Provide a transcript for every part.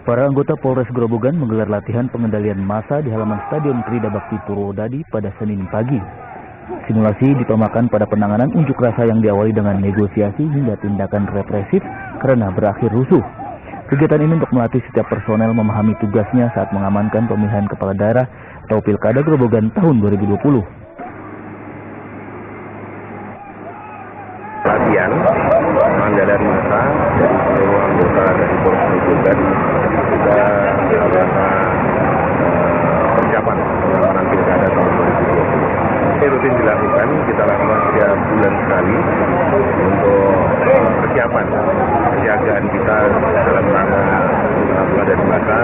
Para anggota Polres Grobogan menggelar latihan pengendalian massa di halaman Stadion Krida Bakti Purwodadi pada Senin pagi. Simulasi ditemakan pada penanganan unjuk rasa yang diawali dengan negosiasi hingga tindakan represif karena berakhir rusuh. Kegiatan ini untuk melatih setiap personel memahami tugasnya saat mengamankan pemilihan kepala daerah atau Pilkada Grobogan tahun 2020. Latihan pengendalian massa dari seluruh anggota dari Polres Grobogan kita melakukan persiapan pengamanan Pilkada tahun 2020. Ini rutin dilakukan, kita lakukan setiap bulan sekali untuk persiapan kesiagaan kita dalam rangka pengendalian massa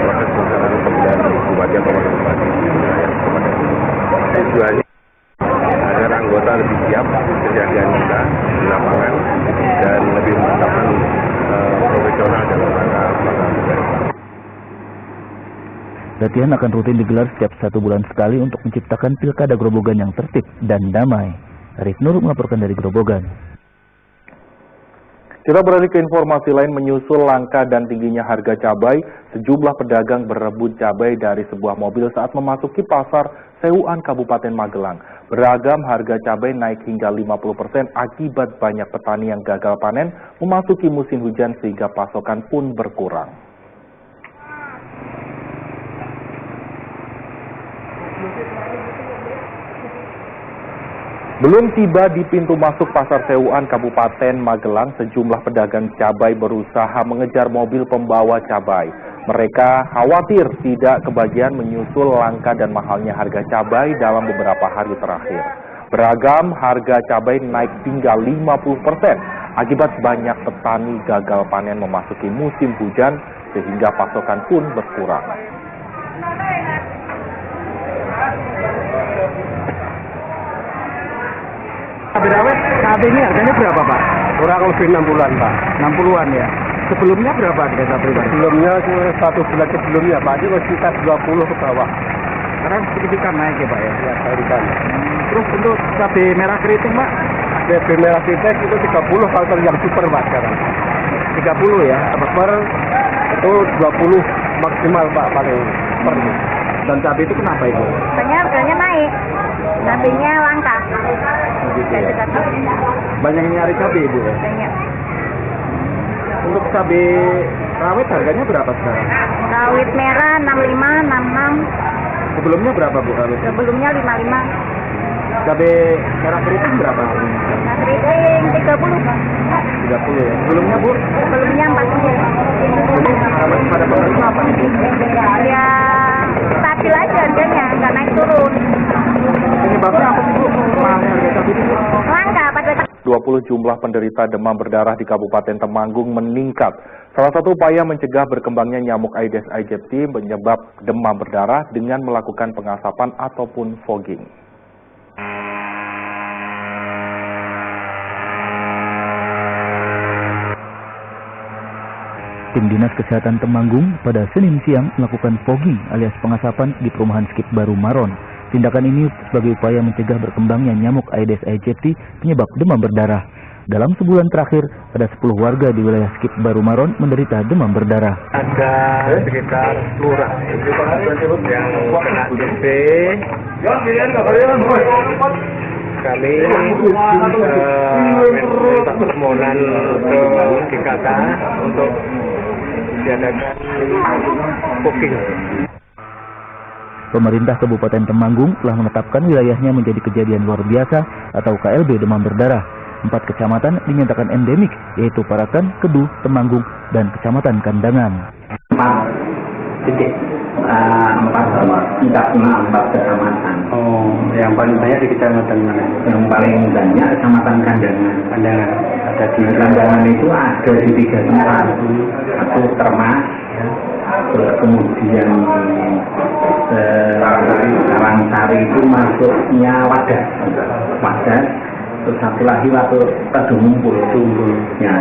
proses pelaksanaan pemilihan bupati atau wakil bupati di wilayah Kabupaten. Tujuannya agar anggota lebih siap kesiagaan kita di lapangan dan lebih memantapkan profesional dalam rangka pelaksanaan. Latihan akan rutin digelar setiap 1 bulan sekali untuk menciptakan Pilkada Grobogan yang tertib dan damai. Arif Nur melaporkan dari Grobogan. Kita beralih ke informasi lain. Menyusul langka dan tingginya harga cabai, sejumlah pedagang berebut cabai dari sebuah mobil saat memasuki pasar Sewuan Kabupaten Magelang. Beragam harga cabai naik hingga 50% akibat banyak petani yang gagal panen memasuki musim hujan sehingga pasokan pun berkurang. Belum tiba di pintu masuk pasar Sewuan Kabupaten Magelang, sejumlah pedagang cabai berusaha mengejar mobil pembawa cabai. Mereka khawatir tidak kebagian menyusul langka dan mahalnya harga cabai dalam beberapa hari terakhir. Beragam harga cabai naik hingga 50% akibat banyak petani gagal panen memasuki musim hujan sehingga pasokan pun berkurang. Cabai rawit saat ini harganya berapa, Pak? Kurang lebih 60-an, Pak. 60-an ya. Sebelumnya berapa harga cabai, Pak? Sebelumnya 1 bulan sebelumnya, Pak, itu sekitar 20 ke bawah. Sekarang signifikan naik ya, Pak ya? Ya, signifikan. Terus untuk cabai merah keriting, Pak? Cabai merah keriting itu 30 kalau yang super, Pak, sekarang. 30 ya? Per itu 20 maksimal, Pak, paling per. Dan cabai itu kenapa itu? Soalnya harganya naik, cabainya langka. Gitu ya? Banyak yang nyari cabai, Ibu ya? Banyak. Untuk cabai rawit harganya berapa sekarang? Rawit merah 65, 66. Sebelumnya berapa, Bu, rawit? Sebelumnya 55. Cabai merah keriting berapa? Nah, keriting 30. 30 ya? Sebelumnya, Bu? Sebelumnya 49. Jadi harapan pada pemerintah apa nih, Bu? Ya stabil aja harganya, nggak naik turun. Penyebabnya apa sih, Bu? Mahalnya harga cabai itu? Langka pada 20 jumlah penderita demam berdarah di Kabupaten Temanggung meningkat. Salah satu upaya mencegah berkembangnya nyamuk Aedes aegypti penyebab demam berdarah dengan melakukan pengasapan ataupun fogging. Tim Dinas Kesehatan Temanggung pada Senin siang melakukan fogging alias pengasapan di perumahan Skip Baru Maron. Tindakan ini sebagai upaya mencegah berkembangnya nyamuk Aedes aegypti penyebab demam berdarah. Dalam sebulan terakhir, ada 10 warga di wilayah Skip Baru Maron menderita demam berdarah. Ada sekitar lurah yang kena DP. Kami minta permohonan ke GKK untuk diadakan booking. Pemerintah Kabupaten Temanggung telah menetapkan wilayahnya menjadi kejadian luar biasa atau KLB demam berdarah. 4 kecamatan dinyatakan endemik, yaitu Parakan, Kedu, Temanggung, dan Kecamatan Kandangan. 4 kecamatan. Oh, yang paling banyak di kecamatan mana? Yang paling banyak Kecamatan Kandangan. Kandangan. Ada di Kandangan itu ada di 3 tempat. Satu Termas, ya. Terus kemudian Rangsari itu masuknya Wadas. Terus satu lagi waktu Kedumumpul. Ya.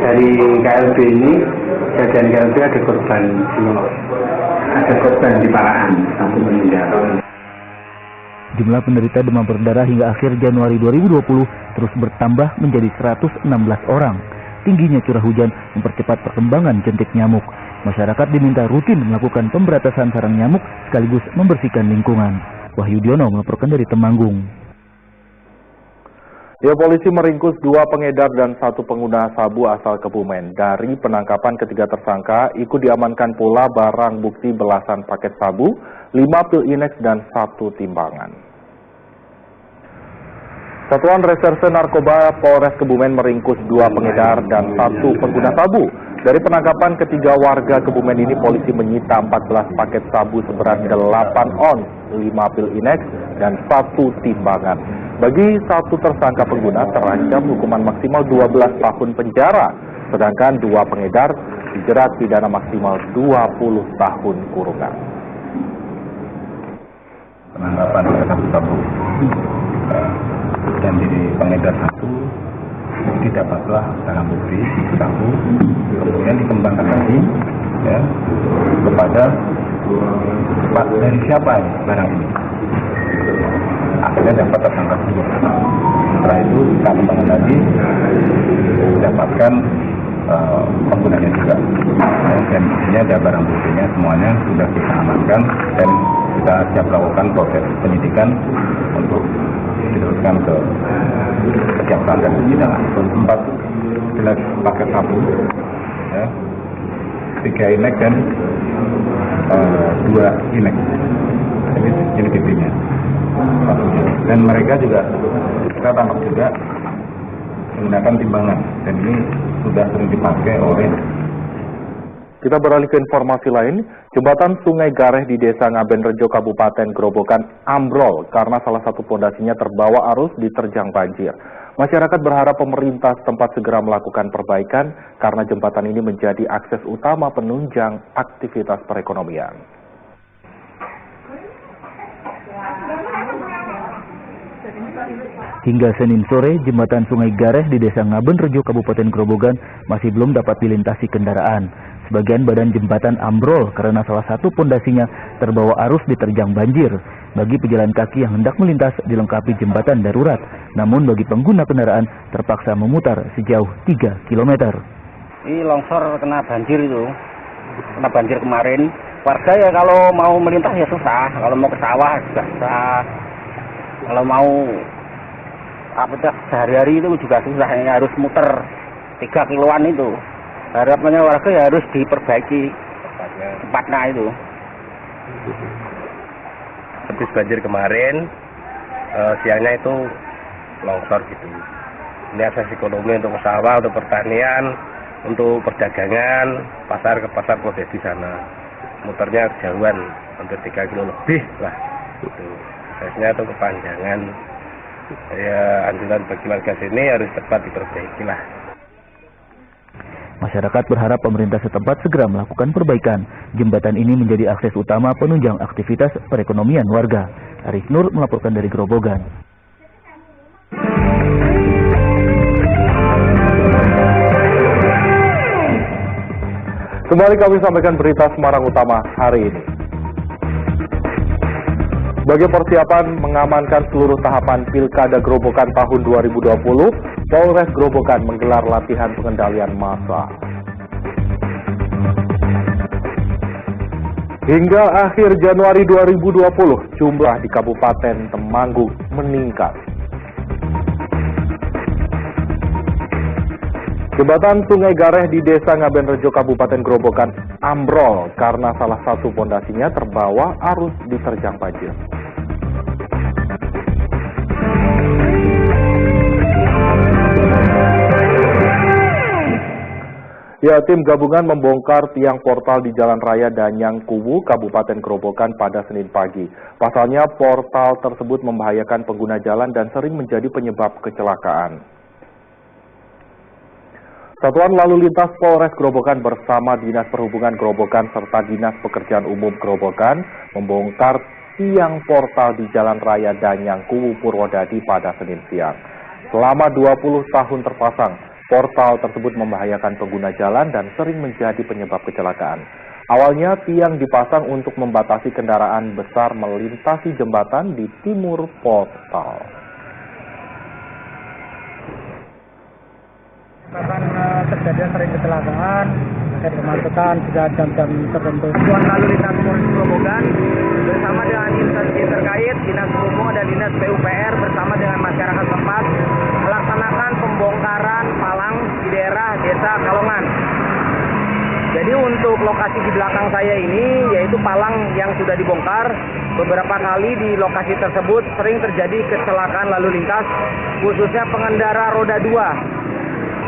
Dari KLB ini, kejadian KLB ada korban jiwa. Ada korban di Parakan, satu meninggal. Jumlah penderita demam berdarah hingga akhir Januari 2020 terus bertambah menjadi 116 orang. tingginya curah hujan mempercepat perkembangan jentik nyamuk. Masyarakat diminta rutin melakukan pemberantasan sarang nyamuk sekaligus membersihkan lingkungan. Wahyu Diono melaporkan dari Temanggung. Ya, polisi meringkus 2 pengedar dan 1 pengguna sabu asal Kebumen. Dari penangkapan ketiga tersangka, ikut diamankan pula barang bukti belasan paket sabu, 5 pil Inex dan 1 timbangan. Satuan Reserse Narkoba Polres Kebumen meringkus 2 pengedar dan 1 pengguna sabu. Dari penangkapan ketiga warga Kebumen ini, polisi menyita 14 paket sabu seberat 8 ons, 5 pil Inex, dan 1 timbangan. Bagi 1 tersangka pengguna terancam hukuman maksimal 12 tahun penjara, sedangkan 2 pengedar dijerat pidana maksimal 20 tahun kurungan. Penangkapan sabu dan jadi pengedar 1 didapatlah barang bukti sabu, kemudian dikembangkan lagi ya kepada dari siapa barang ini. Akhirnya dapat tersangka 2. Setelah itu kita kembangkan lagi, dapatkan penggunanya juga. Dan intinya ada barang buktinya, semuanya sudah kita amankan dan kita siap melakukan proses penyidikan untuk diteruskan ke kejaksaan dan persidangan. 4 paket sabu, ya, 3 Inex dan 2 Inex. Ini tipinya. Dan mereka juga kita tangkap juga menggunakan timbangan, dan ini sudah sering dipakai oleh. Kita beralih ke informasi lain. Jembatan Sungai Gareh di Desa Ngabenrejo, Kabupaten Grobogan ambrol karena salah satu pondasinya terbawa arus diterjang banjir. Masyarakat berharap pemerintah setempat segera melakukan perbaikan karena jembatan ini menjadi akses utama penunjang aktivitas perekonomian. Hingga Senin sore, jembatan Sungai Gareh di Desa Ngabenrejo, Kabupaten Grobogan masih belum dapat dilintasi kendaraan. Sebagian badan jembatan ambrol karena salah satu pondasinya terbawa arus diterjang banjir. Bagi pejalan kaki yang hendak melintas dilengkapi jembatan darurat, namun bagi pengguna kendaraan terpaksa memutar sejauh 3 km. Ini longsor kena banjir itu, kena banjir kemarin. Warga ya kalau mau melintas ya susah, kalau mau ke sawah juga susah. Kalau mau sehari-hari itu juga susah, ya harus muter 3 kiloan itu. Harapannya warga ya harus diperbaiki tempatnya itu. Habis banjir kemarin, siangnya itu longsor gitu. Ini akses ekonomi untuk usaha, untuk pertanian, untuk perdagangan, pasar ke pasar proses di sana. Muternya kejauhan, hampir 3 kilo lebih lah. Gitu. Aksesnya itu kepanjangan. Ya, anjuran bagi warga sini harus cepat diperbaiki lah. Masyarakat berharap pemerintah setempat segera melakukan perbaikan. Jembatan ini menjadi akses utama penunjang aktivitas perekonomian warga. Arif Nur melaporkan dari Grobogan. Kembali kami sampaikan berita Semarang Utama hari ini. Sebagai persiapan mengamankan seluruh tahapan Pilkada Grobogan tahun 2020, Polres Grobogan menggelar latihan pengendalian massa. Hingga akhir Januari 2020, jumlah di Kabupaten Temanggung meningkat. Jembatan Sungai Gareh di Desa Ngabenrejo, Kabupaten Grobogan ambrol karena salah satu pondasinya terbawa arus diterjang banjir. Ya, tim gabungan membongkar tiang portal di Jalan Raya Danyang Kuwu, Kabupaten Grobogan pada Senin pagi. Pasalnya, portal tersebut membahayakan pengguna jalan dan sering menjadi penyebab kecelakaan. Satuan Lalu Lintas Polres Grobogan bersama Dinas Perhubungan Grobogan serta Dinas Pekerjaan Umum Grobogan membongkar tiang portal di Jalan Raya Danyang Kuwu Purwodadi pada Senin siang. Selama 20 tahun terpasang, portal tersebut membahayakan pengguna jalan dan sering menjadi penyebab kecelakaan. Awalnya tiang dipasang untuk membatasi kendaraan besar melintasi jembatan di timur portal. terkait kemacetan pada jam-jam tertentu. Satuan Lalu Lintas Polres Grobogan bersama dengan instansi terkait, Dinas Perhubungan dan Dinas PUPR bersama dengan masyarakat tempat melaksanakan pembongkaran palang di daerah Desa Kalongan. Jadi untuk lokasi di belakang saya ini yaitu palang yang sudah dibongkar. Beberapa kali di lokasi tersebut sering terjadi kecelakaan lalu lintas, khususnya pengendara roda 2.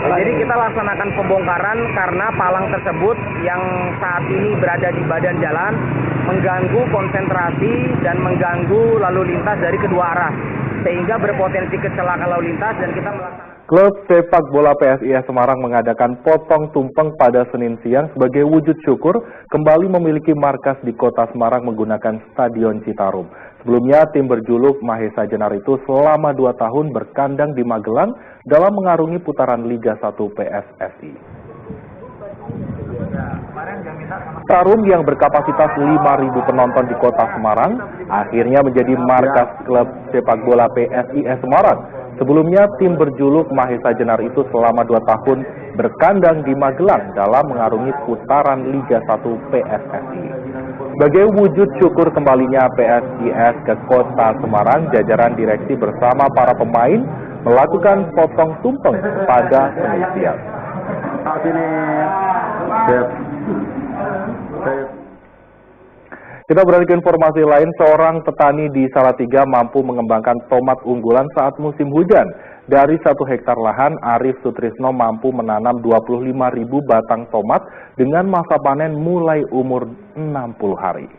Jadi kita laksanakan pembongkaran karena palang tersebut yang saat ini berada di badan jalan mengganggu konsentrasi dan mengganggu lalu lintas dari kedua arah, sehingga berpotensi kecelakaan lalu lintas dan kita melaksanakan. Klub sepak bola PSIS Semarang mengadakan potong tumpeng pada Senin siang sebagai wujud syukur kembali memiliki markas di kota Semarang menggunakan Stadion Citarum. Sebelumnya tim berjuluk Mahesa Jenar itu selama 2 tahun berkandang di Magelang dalam mengarungi putaran Liga 1 PSSI. Citarum yang berkapasitas 5.000 penonton di kota Semarang akhirnya menjadi markas klub sepak bola PSIS Semarang. Sebelumnya tim berjuluk Mahesa Jenar itu selama 2 tahun berkandang di Magelang dalam mengarungi putaran Liga 1 PSSI. Sebagai wujud syukur kembalinya PSIS ke kota Semarang, jajaran direksi bersama para pemain melakukan potong tumpeng pada Senin siang. Kita beralih ke informasi lain, seorang petani di Salatiga mampu mengembangkan tomat unggulan saat musim hujan. Dari 1 hektar lahan, Arif Sutrisno mampu menanam 25.000 batang tomat dengan masa panen mulai umur 60 hari.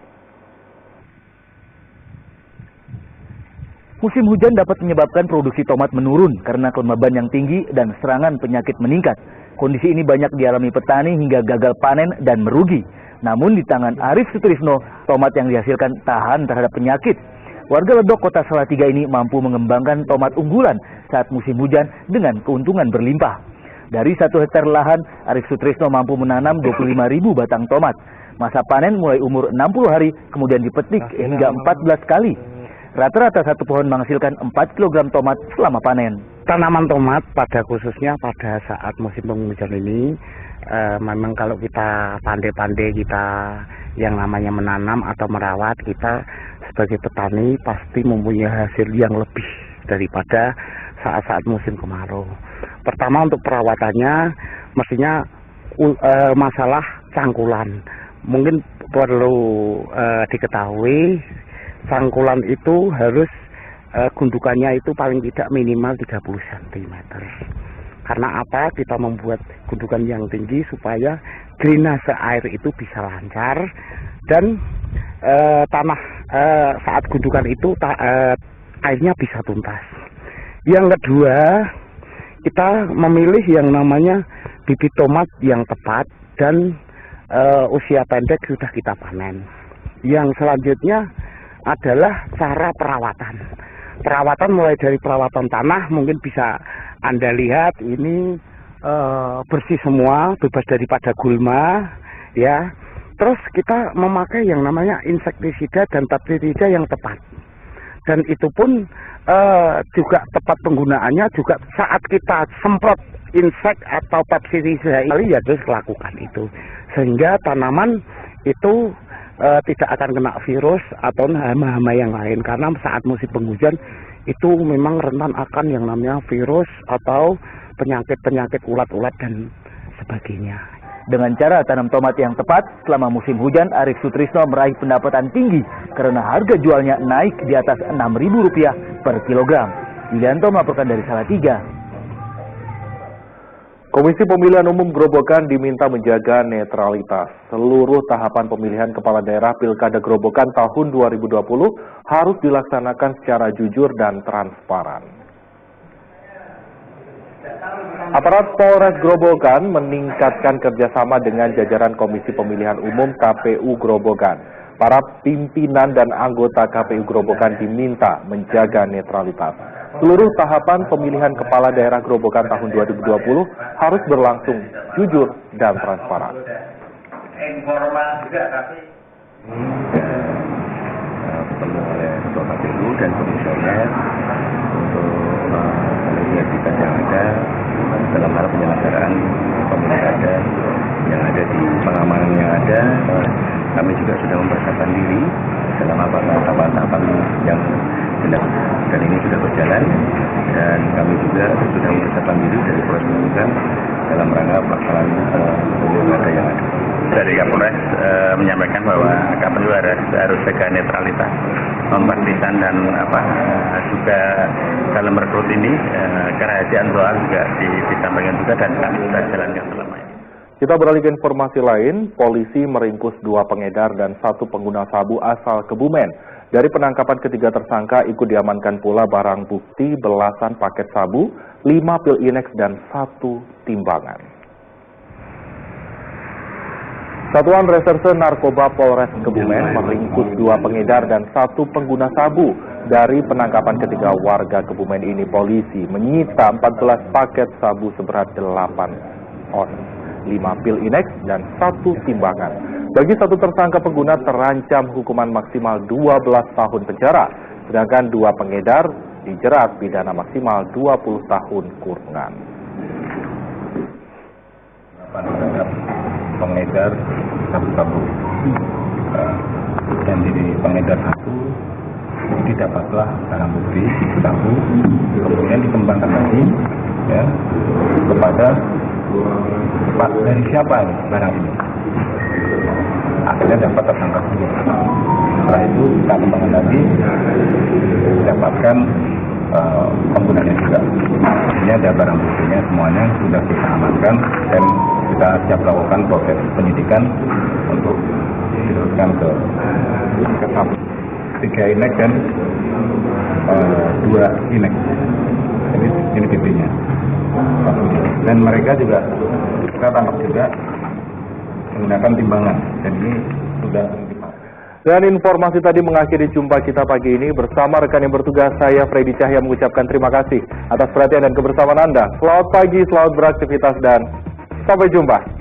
Musim hujan dapat menyebabkan produksi tomat menurun karena kelembaban yang tinggi dan serangan penyakit meningkat. Kondisi ini banyak dialami petani hingga gagal panen dan merugi. Namun di tangan Arif Sutrisno, tomat yang dihasilkan tahan terhadap penyakit. Warga Ledok Kota Salatiga ini mampu mengembangkan tomat unggulan saat musim hujan dengan keuntungan berlimpah. Dari 1 hektar lahan, Arif Sutrisno mampu menanam 25.000 batang tomat. Masa panen mulai umur 60 hari, kemudian dipetik hingga 14 kali. Rata-rata 1 pohon menghasilkan 4 kg tomat selama panen. Tanaman tomat pada khususnya pada saat musim penghujan ini, memang kalau kita pandai-pandai kita yang namanya menanam atau merawat, kita sebagai petani pasti mempunyai hasil yang lebih daripada saat-saat musim kemarau. Pertama untuk perawatannya mestinya masalah cangkulan. Mungkin perlu diketahui cangkulan itu harus gundukannya itu paling tidak minimal 30 cm. Karena apa? Kita membuat gundukan yang tinggi supaya drainase air itu bisa lancar dan tanah saat gundukan itu airnya bisa tuntas. Yang kedua, kita memilih yang namanya bibit tomat yang tepat dan usia pendek sudah kita panen. Yang selanjutnya adalah cara perawatan. Perawatan mulai dari perawatan tanah, mungkin bisa Anda lihat ini bersih semua, bebas daripada gulma, ya. Terus kita memakai yang namanya insektisida dan pestirisida yang tepat. Dan itu pun juga tepat penggunaannya juga saat kita semprot insek atau pestirisida ini ya terus lakukan itu. Sehingga tanaman itu tidak akan kena virus atau hama-hama yang lain, karena saat musim penghujan itu memang rentan akan yang namanya virus atau penyakit-penyakit ulat-ulat dan sebagainya. Dengan cara tanam tomat yang tepat selama musim hujan, Arif Sutrisno meraih pendapatan tinggi karena harga jualnya naik di atas Rp6.000 per kilogram. Yulianto melaporkan dari Salatiga. Komisi Pemilihan Umum Grobogan diminta menjaga netralitas. Seluruh tahapan pemilihan kepala daerah Pilkada Grobogan tahun 2020 harus dilaksanakan secara jujur dan transparan. Aparat Polres Grobogan meningkatkan kerjasama dengan jajaran Komisi Pemilihan Umum KPU Grobogan. Para pimpinan dan anggota KPU Grobogan diminta menjaga netralitas. Seluruh tahapan pemilihan kepala daerah Grobogan tahun 2020 harus berlangsung jujur dan transparan. Informal juga tapi bertemu oleh Ketua KPU dan komisioner untuk melihat yang ada dalam hal penyelenggaraan pemilihan yang ada ada di pengamanan yang ada. Kami juga sudah mempersiapkan diri dalam tahapan-tahapan yang jelas, dan ini sudah berjalan, dan kami juga sudah mempersiapkan diri dari Polres Grobogan dalam rangka pelaksanaan pilkada yang ada. Dari Kapolres menyampaikan bahwa KPU harus jaga netralitas, mempertisan dan juga dalam rekrut ini kerahasiaan soal juga disampaikan juga, dan kami sudah jalankan selama ini. Kita beralih ke informasi lain, polisi meringkus 2 pengedar dan 1 pengguna sabu asal Kebumen. Dari penangkapan ketiga tersangka ikut diamankan pula barang bukti belasan paket sabu, 5 pil Inex dan 1 timbangan. Satuan Reserse Narkoba Polres Kebumen meringkus 2 pengedar dan 1 pengguna sabu. Dari penangkapan ketiga warga Kebumen ini, polisi menyita 14 paket sabu seberat 8 on. 5 pil Inex dan 1 timbangan. Bagi 1 tersangka pengguna terancam hukuman maksimal 12 tahun penjara, sedangkan 2 pengedar dijerat pidana maksimal 20 tahun kurungan. Terhadap pengedar sabu-sabu, dan jadi pengedar sabu didapatlah barang bukti sabu, kemudian dikembangkan lagi ya kepada dari siapa ini barang ini, akhirnya dapat tertangkap dulu. Setelah itu kita kembangkan lagi, dapatkan penggunanya juga. Ini ada barang buktinya, semuanya sudah kita amankan dan kita siap melakukan proses penyidikan untuk diteruskan ke 3 Inex dan 2 Inex. Ini BP-nya. Dan mereka juga kita tangkap juga menggunakan timbangan, dan ini sudah dipakai. Dan informasi tadi mengakhiri jumpa kita pagi ini bersama rekan yang bertugas. Saya Freddy Cahya mengucapkan terima kasih atas perhatian dan kebersamaan Anda. Selamat pagi, selamat beraktivitas, dan sampai jumpa.